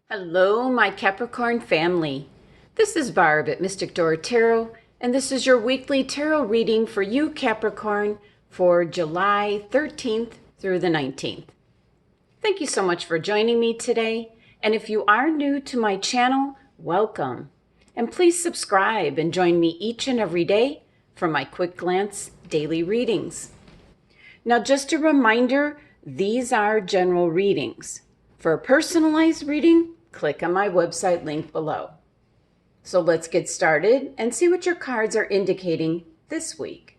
Hello, my Capricorn family. This is Barb at Mystic Door Tarot, and this is your weekly tarot reading for you, Capricorn, for July 13th through the 19th. Thank you so much for joining me today, and if you are new to my channel, welcome. And please subscribe and join me each and every day for my quick glance daily readings. Now, just a reminder, these are general readings. For a personalized reading, click on my website link below. So let's get started and see what your cards are indicating this week.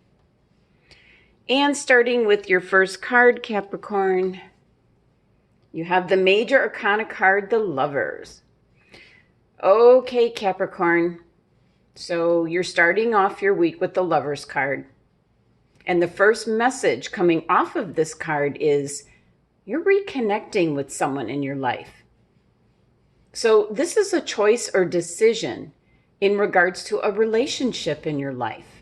And starting with your first card, Capricorn, you have the Major Arcana card, the Lovers. Okay, Capricorn, so you're starting off your week with the Lovers card. And the first message coming off of this card is you're reconnecting with someone in your life. So this is a choice or decision in regards to a relationship in your life.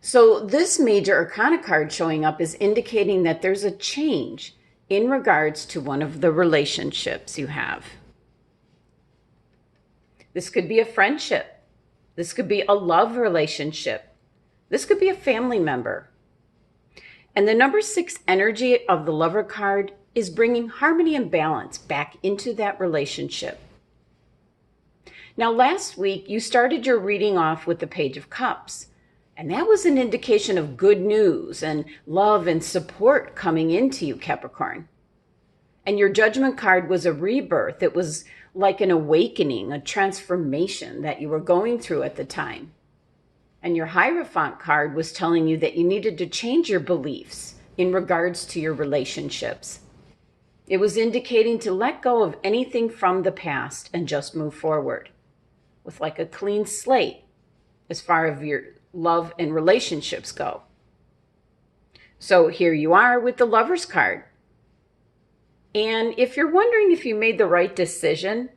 So this Major Arcana card showing up is indicating that there's a change in regards to one of the relationships you have. This could be a friendship. This could be a love relationship. This could be a family member. And the number 6 energy of the Lover card is bringing harmony and balance back into that relationship. Now, last week, you started your reading off with the Page of Cups, and that was an indication of good news and love and support coming into you, Capricorn. And your Judgment card was a rebirth. It was like an awakening, a transformation that you were going through at the time. And your Hierophant card was telling you that you needed to change your beliefs in regards to your relationships. It was indicating to let go of anything from the past and just move forward with like a clean slate as far as your love and relationships go. So here you are with the Lovers card. And if you're wondering if you made the right decision,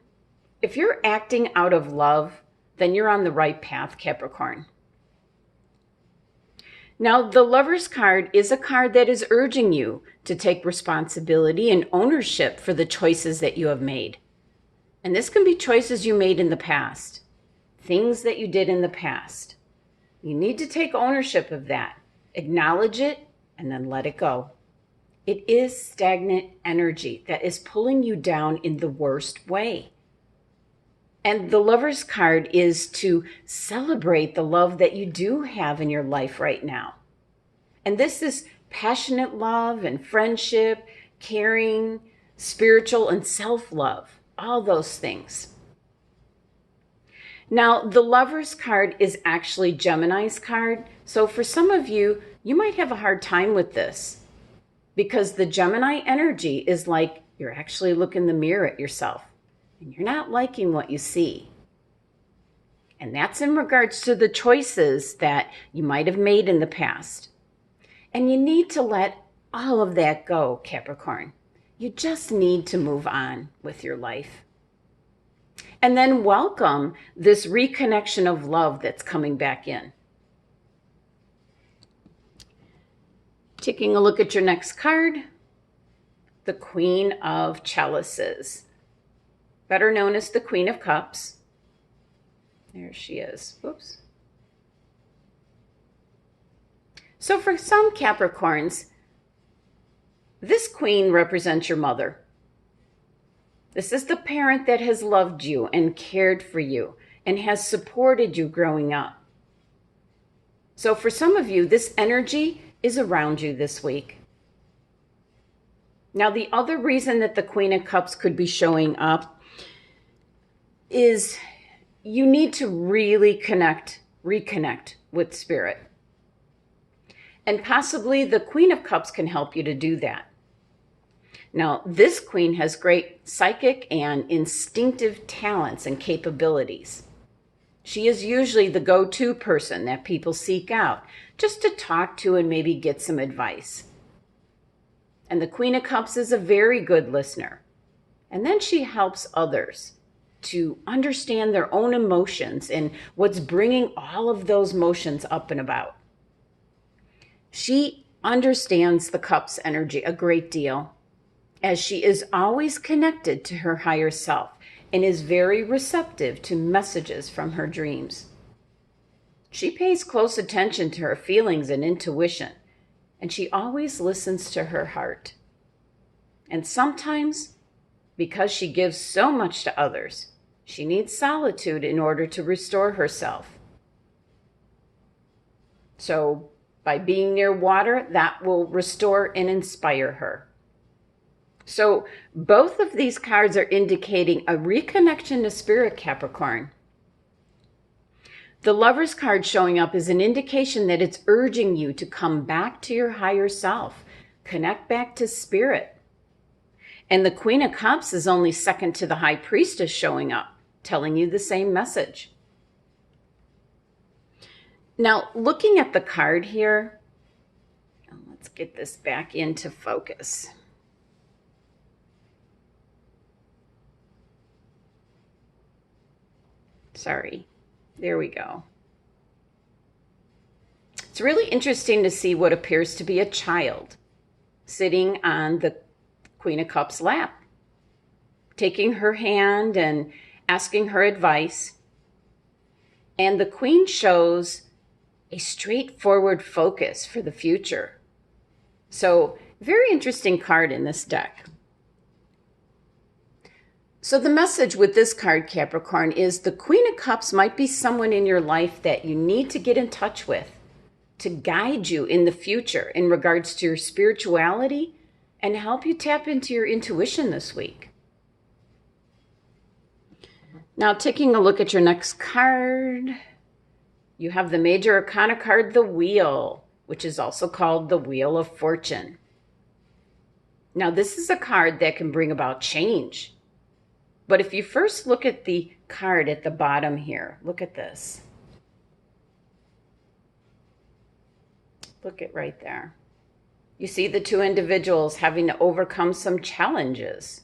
if you're acting out of love, then you're on the right path, Capricorn. Now, the Lovers card is a card that is urging you to take responsibility and ownership for the choices that you have made. And this can be choices you made in the past, things that you did in the past. You need to take ownership of that, acknowledge it, and then let it go. It is stagnant energy that is pulling you down in the worst way. And the Lovers card is to celebrate the love that you do have in your life right now. And this is passionate love and friendship, caring, spiritual, and self-love, all those things. Now, the Lovers card is actually Gemini's card. So for some of you, you might have a hard time with this because the Gemini energy is like you're actually looking in the mirror at yourself. And you're not liking what you see. And that's in regards to the choices that you might have made in the past. And you need to let all of that go, Capricorn. You just need to move on with your life. And then welcome this reconnection of love that's coming back in. Taking a look at your next card, the Queen of Chalices, better known as the Queen of Cups. There she is. Whoops. So for some Capricorns, this queen represents your mother. This is the parent that has loved you and cared for you and has supported you growing up. So for some of you, this energy is around you this week. Now, the other reason that the Queen of Cups could be showing up is you need to really reconnect with Spirit. And possibly the Queen of Cups can help you to do that. Now, this queen has great psychic and instinctive talents and capabilities. She is usually the go-to person that people seek out just to talk to and maybe get some advice. And the Queen of Cups is a very good listener. And then she helps others to understand their own emotions and what's bringing all of those emotions up and about. She understands the Cups energy a great deal. as she is always connected to her higher self and is very receptive to messages from her dreams. She pays close attention to her feelings and intuition, and she always listens to her heart. And sometimes, because she gives so much to others, she needs solitude in order to restore herself. So, by being near water, that will restore and inspire her. So, both of these cards are indicating a reconnection to spirit, Capricorn. The Lover's card showing up is an indication that it's urging you to come back to your higher self, connect back to spirit. And the Queen of Cups is only second to the High Priestess showing up, telling you the same message. Now, looking at the card here, let's get this back into focus. Sorry. There we go. It's really interesting to see what appears to be a child sitting on the Queen of Cups' lap, taking her hand and asking her advice. And the Queen shows a straightforward focus for the future. So, very interesting card in this deck. So the message with this card, Capricorn, is the Queen of Cups might be someone in your life that you need to get in touch with to guide you in the future in regards to your spirituality and help you tap into your intuition this week. Now, taking a look at your next card, you have the Major Arcana card, the Wheel, which is also called the Wheel of Fortune. Now, this is a card that can bring about change. But if you first look at the card at the bottom here, look at this. Look at right there. You see the two individuals having to overcome some challenges,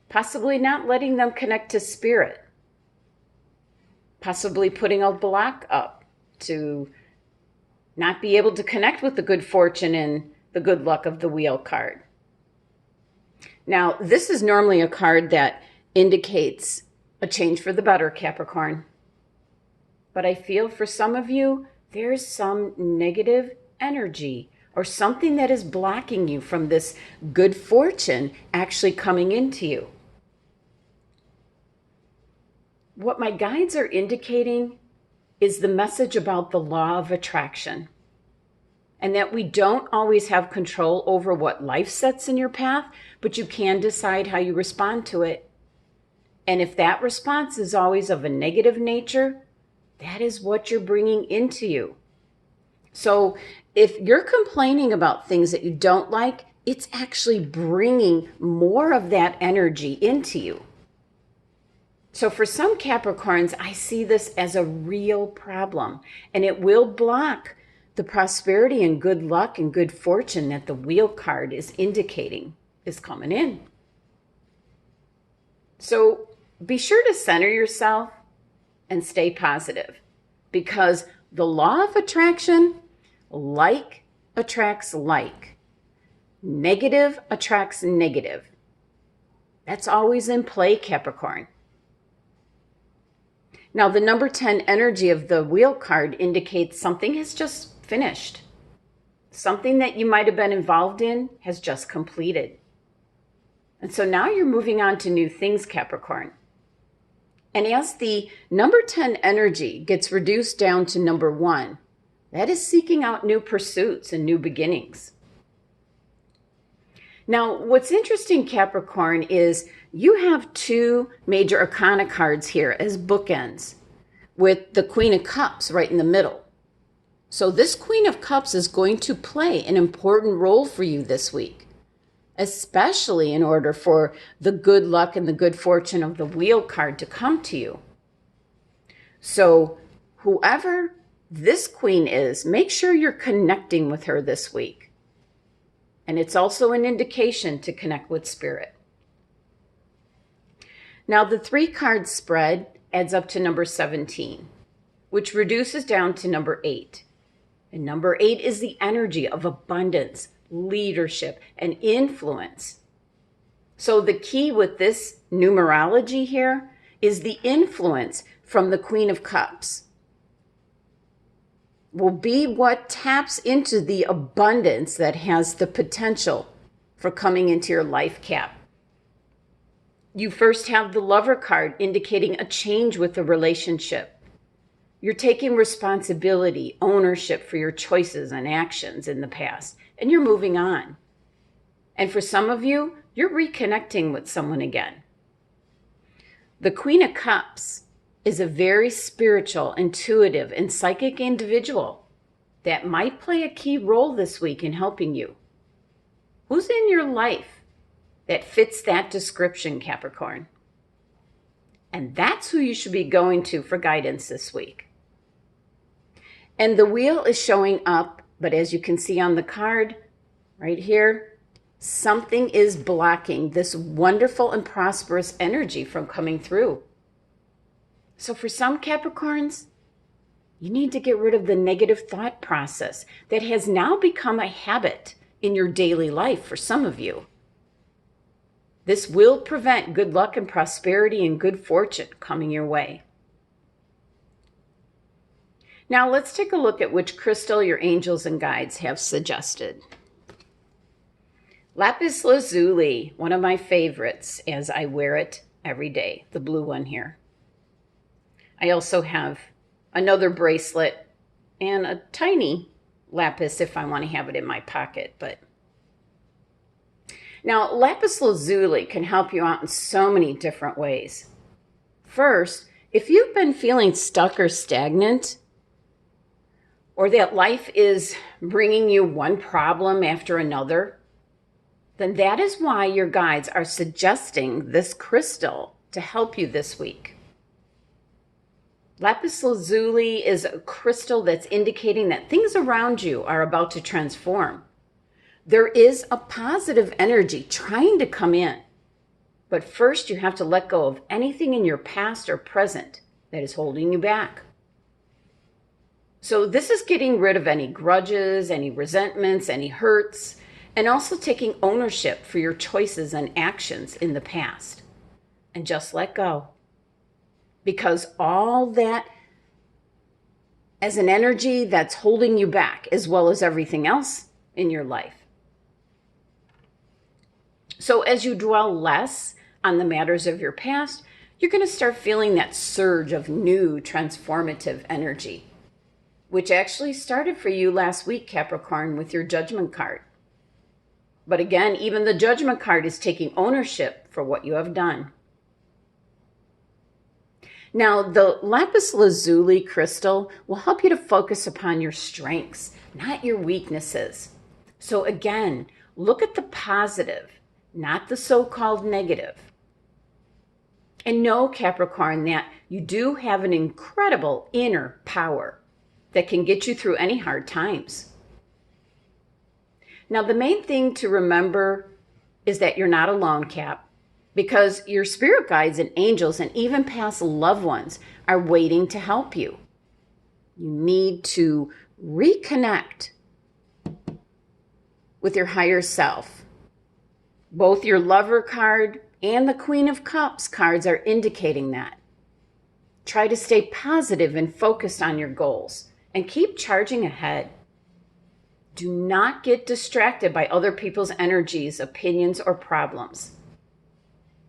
possibly not letting them connect to spirit, possibly putting a block up to not be able to connect with the good fortune and the good luck of the Wheel card. Now, this is normally a card that indicates a change for the better, Capricorn. But I feel for some of you, there's some negative energy or something that is blocking you from this good fortune actually coming into you. What my guides are indicating is the message about the law of attraction, and that we don't always have control over what life sets in your path, but you can decide how you respond to it. And if that response is always of a negative nature, that is what you're bringing into you. So if you're complaining about things that you don't like, it's actually bringing more of that energy into you. So for some Capricorns, I see this as a real problem, and it will block the prosperity and good luck and good fortune that the Wheel card is indicating is coming in. So be sure to center yourself and stay positive, because the law of attraction, like attracts like. Negative attracts negative. That's always in play, Capricorn. Now, the number 10 energy of the Wheel card indicates something has just finished. Something that you might have been involved in has just completed. And so now you're moving on to new things, Capricorn. And as the number 10 energy gets reduced down to number 1, that is seeking out new pursuits and new beginnings. Now, what's interesting, Capricorn, is you have two Major Arcana cards here as bookends with the Queen of Cups right in the middle. So this Queen of Cups is going to play an important role for you this week, especially in order for the good luck and the good fortune of the Wheel card to come to you. So whoever this Queen is, make sure you're connecting with her this week. And it's also an indication to connect with spirit. Now the 3-card spread adds up to number 17, which reduces down to number 8. And number 8 is the energy of abundance, leadership, and influence. So the key with this numerology here is the influence from the Queen of Cups will be what taps into the abundance that has the potential for coming into your life, Cap. You first have the Lover card indicating a change with the relationship. You're taking responsibility, ownership for your choices and actions in the past, and you're moving on. And for some of you, you're reconnecting with someone again. The Queen of Cups is a very spiritual, intuitive, and psychic individual that might play a key role this week in helping you. Who's in your life that fits that description, Capricorn? And that's who you should be going to for guidance this week. And the wheel is showing up, but as you can see on the card right here, something is blocking this wonderful and prosperous energy from coming through. So for some Capricorns, you need to get rid of the negative thought process that has now become a habit in your daily life for some of you. This will prevent good luck and prosperity and good fortune coming your way. Now let's take a look at which crystal your angels and guides have suggested. Lapis Lazuli, one of my favorites as I wear it every day, the blue one here. I also have another bracelet and a tiny lapis if I want to have it in my pocket. But now, Lapis Lazuli can help you out in so many different ways. First, if you've been feeling stuck or stagnant, or that life is bringing you one problem after another, then that is why your guides are suggesting this crystal to help you this week. Lapis Lazuli is a crystal that's indicating that things around you are about to transform. There is a positive energy trying to come in, but first you have to let go of anything in your past or present that is holding you back. So this is getting rid of any grudges, any resentments, any hurts, and also taking ownership for your choices and actions in the past. And just let go. Because all that as an energy that's holding you back, as well as everything else in your life. So as you dwell less on the matters of your past, you're going to start feeling that surge of new transformative energy, which actually started for you last week, Capricorn, with your Judgment card. But again, even the Judgment card is taking ownership for what you have done. Now, the Lapis Lazuli crystal will help you to focus upon your strengths, not your weaknesses. So again, look at the positive, not the so-called negative. And know, Capricorn, that you do have an incredible inner power that can get you through any hard times. Now, the main thing to remember is that you're not alone, Cap, because your spirit guides and angels and even past loved ones are waiting to help you. You need to reconnect with your higher self. Both your Lover card and the Queen of Cups cards are indicating that. Try to stay positive and focused on your goals and keep charging ahead. Do not get distracted by other people's energies, opinions, or problems.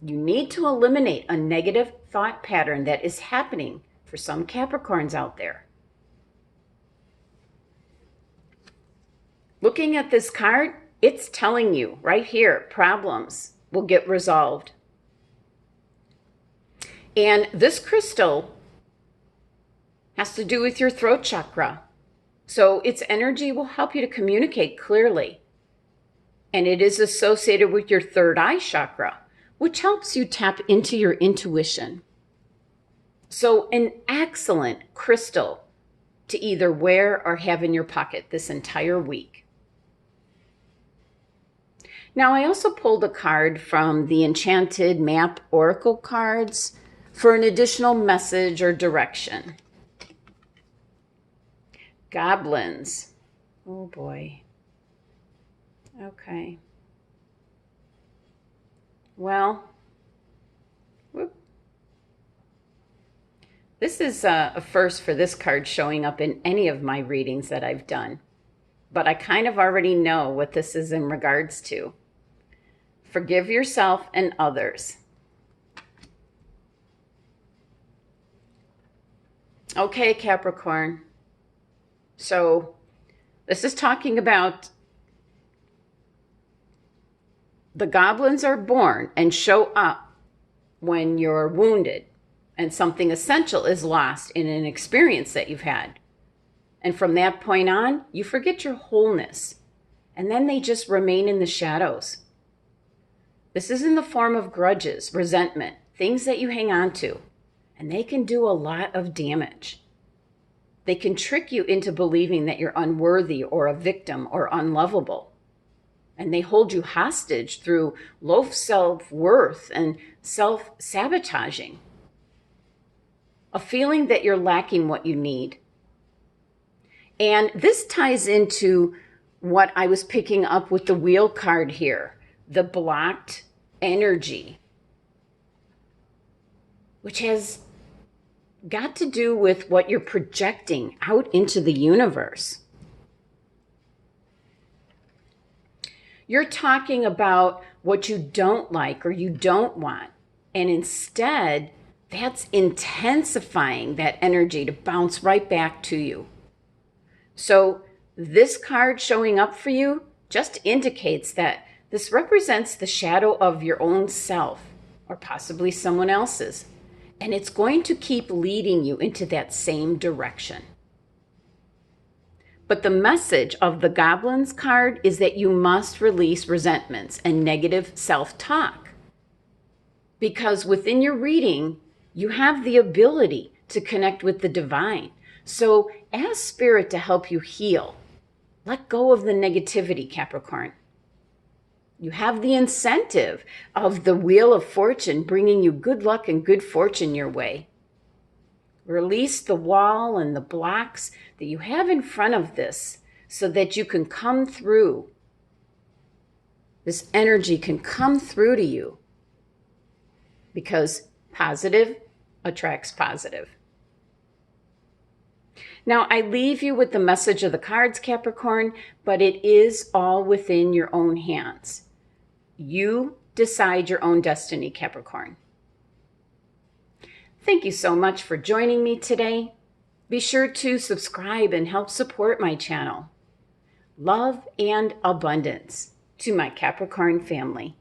You need to eliminate a negative thought pattern that is happening for some Capricorns out there. Looking at this card, it's telling you right here, problems will get resolved. And this crystal has to do with your throat chakra. So its energy will help you to communicate clearly. And it is associated with your third eye chakra, which helps you tap into your intuition. So an excellent crystal to either wear or have in your pocket this entire week. Now, I also pulled a card from the Enchanted Map Oracle cards for an additional message or direction. Goblins. Oh boy. Okay. Well, this is a first for this card showing up in any of my readings that I've done. But I kind of already know what this is in regards to. Forgive yourself and others. Okay, Capricorn. So this is talking about the goblins are born and show up when you're wounded and something essential is lost in an experience that you've had. And from that point on, you forget your wholeness. And then they just remain in the shadows. This is in the form of grudges, resentment, things that you hang on to. And they can do a lot of damage. They can trick you into believing that you're unworthy or a victim or unlovable. And they hold you hostage through low self-worth and self-sabotaging. A feeling that you're lacking what you need. And this ties into what I was picking up with the wheel card here, the blocked energy, which has got to do with what you're projecting out into the universe. You're talking about what you don't like or you don't want, and instead, that's intensifying that energy to bounce right back to you. So this card showing up for you just indicates that this represents the shadow of your own self, or possibly someone else's. And it's going to keep leading you into that same direction. But the message of the Goblins card is that you must release resentments and negative self-talk. Because within your reading, you have the ability to connect with the divine. So ask Spirit to help you heal. Let go of the negativity, Capricorn. You have the incentive of the Wheel of Fortune bringing you good luck and good fortune your way. Release the wall and the blocks that you have in front of this so that you can come through. This energy can come through to you because positive attracts positive. Now, I leave you with the message of the cards, Capricorn, but it is all within your own hands. You decide your own destiny, Capricorn. Thank you so much for joining me today. Be sure to subscribe and help support my channel. Love and abundance to my Capricorn family.